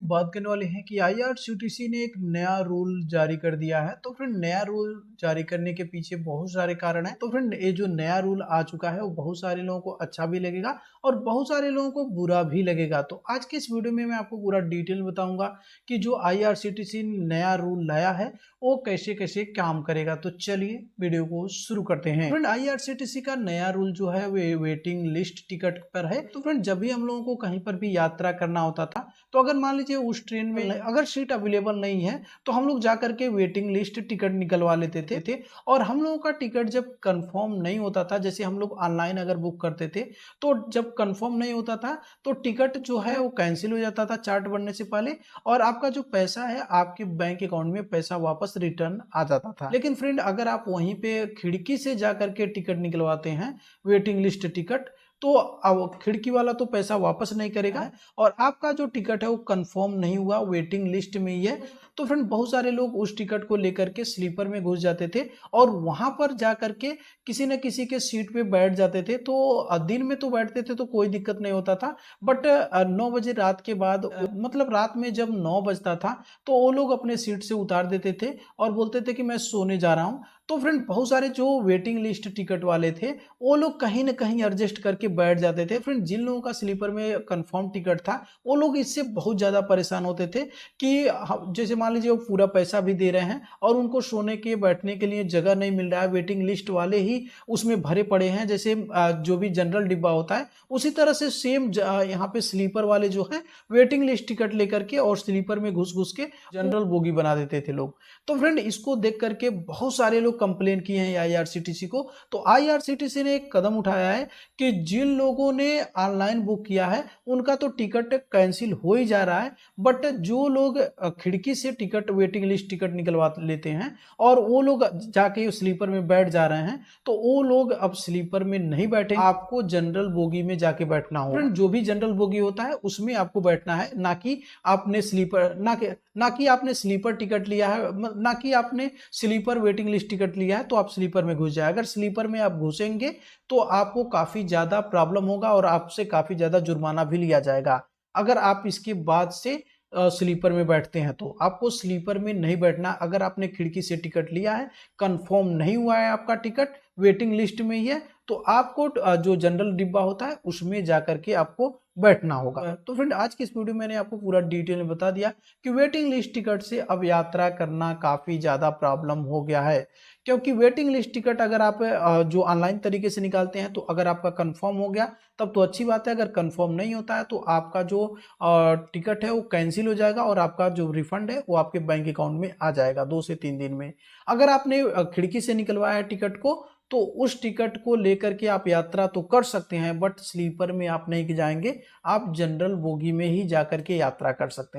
बात करने वाले हैं कि आईआरसीटीसी ने एक नया रूल जारी कर दिया है। तो फिर नया रूल जारी करने के पीछे बहुत सारे कारण हैं। तो फिर ये जो नया रूल आ चुका है वो बहुत सारे लोगों को अच्छा भी लगेगा और बहुत सारे लोगों को बुरा भी लगेगा। तो आज के इस वीडियो में मैं आपको पूरा डिटेल बताऊंगा कि जो आईआरसीटीसी नया रूल लाया है वो कैसे कैसे काम करेगा। तो चलिए वीडियो को शुरू करते हैं। फ्रेंड, आईआरसीटीसी का नया रूल जो है वो वेटिंग लिस्ट टिकट पर है। तो फ्रेंड, जब भी हम लोगों को कहीं पर भी यात्रा करना होता था तो अगर मान लीजिए उस ट्रेन में अगर सीट अवेलेबल नहीं है तो हम लोग जाकर के वेटिंग लिस्ट टिकट निकलवा लेते थे। और हम लोगों का टिकट जब कंफर्म नहीं होता था, जैसे हम लोग ऑनलाइन अगर बुक करते थे तो जब कंफर्म नहीं होता था तो टिकट जो है वो कैंसिल हो जाता था चार्ट बनने से पहले, और आपका जो पैसा है आपके बैंक अकाउंट में पैसा वापस रिटर्न आ जाता था। लेकिन फ्रेंड, अगर आप वहीं पे खिड़की से जाकर के टिकट निकलवाते हैं वेटिंग लिस्ट टिकट, तो अब खिड़की वाला तो पैसा वापस नहीं करेगा और आपका जो टिकट है वो कंफर्म नहीं हुआ, वेटिंग लिस्ट में ही है। तो फ्रेंड, बहुत सारे लोग उस टिकट को लेकर के स्लीपर में घुस जाते थे और वहां पर जाकर के किसी न किसी के सीट पे बैठ जाते थे। तो दिन में तो बैठते थे तो कोई दिक्कत नहीं होता था, बट 9 बजे रात के बाद मतलब रात में जब 9 बजता था तो वो लोग अपने सीट से उतार देते थे और बोलते थे कि मैं सोने जा रहा हूँ। तो फ्रेंड, बहुत सारे जो वेटिंग लिस्ट टिकट वाले थे वो लोग कहीं ना कहीं एडजस्ट करके बैठ जाते थे। फ्रेंड, जिन लोगों का स्लीपर में कंफर्म टिकट था वो लोग इससे बहुत ज़्यादा परेशान होते थे कि जैसे मान लीजिए वो पूरा पैसा भी दे रहे हैं और उनको सोने के बैठने के लिए जगह नहीं मिल रहा है, वेटिंग लिस्ट वाले ही उसमें भरे पड़े हैं। जैसे जो भी जनरल डिब्बा होता है उसी तरह से सेम यहाँ पे स्लीपर वाले जो है वेटिंग लिस्ट टिकट लेकर के और स्लीपर में घुस घुस के जनरल बोगी बना देते थे लोग। तो फ्रेंड, इसको देख करके बहुत सारे लोग कंप्लेन किए हैं आईआरसीटीसी को। तो आईआरसीटीसी ने एक कदम उठाया है कि जिन लोगों ने ऑनलाइन बुक किया है उनका तो टिकट कैंसिल हो ही जा रहा है, बट जो लोग खिड़की से टिकट वेटिंग लिस्ट टिकट निकलवा लेते हैं और वो लोग जाके स्लीपर में बैठ जा रहे हैं तो वो लोग अब स्लीपर में नहीं बैठे, आपको जनरल बोगी में जाके बैठना होगा। जो भी जनरल बोगी होता है उसमें आपको बैठना है, ना कि आपने स्लीपर ना कि आपने स्लीपर टिकट लिया है, ना कि आपने स्लीपर वेटिंग लिस्ट टिकट लिया है तो आप स्लीपर में घुस जाए। अगर स्लीपर में आप घुसेंगे तो आपको काफी ज्यादा प्रॉब्लम होगा और आपसे काफी ज्यादा जुर्माना भी लिया जाएगा। अगर आप इसके बाद से स्लीपर में बैठते हैं तो आपको स्लीपर में नहीं बैठना। अगर आपने खिड़की से टिकट लिया है, कंफर्म नहीं हुआ है आपका टिकट, वेटिंग लिस्ट में ही है, तो आपको जो जनरल डिब्बा होता है उसमें जाकर के आपको बैठना होगा। तो फ्रेंड, आज की इस वीडियो में मैंने आपको पूरा डिटेल में बता दिया कि वेटिंग लिस्ट टिकट से अब यात्रा करना काफी ज्यादा प्रॉब्लम हो गया है। क्योंकि वेटिंग लिस्ट टिकट अगर आप जो ऑनलाइन तरीके से निकालते हैं तो अगर आपका कंफर्म हो गया तब तो अच्छी बात है, अगर कंफर्म नहीं होता है तो आपका जो टिकट है वो कैंसिल हो जाएगा और आपका जो रिफंड है वो आपके बैंक अकाउंट में आ जाएगा 2 से 3 दिन में। अगर आपने खिड़की से निकलवाया है टिकट को तो उस टिकट को लेकर के आप यात्रा तो कर सकते हैं, बट स्लीपर में आप नहीं जाएंगे, आप जनरल बोगी में ही जाकर के यात्रा कर सकते हैं।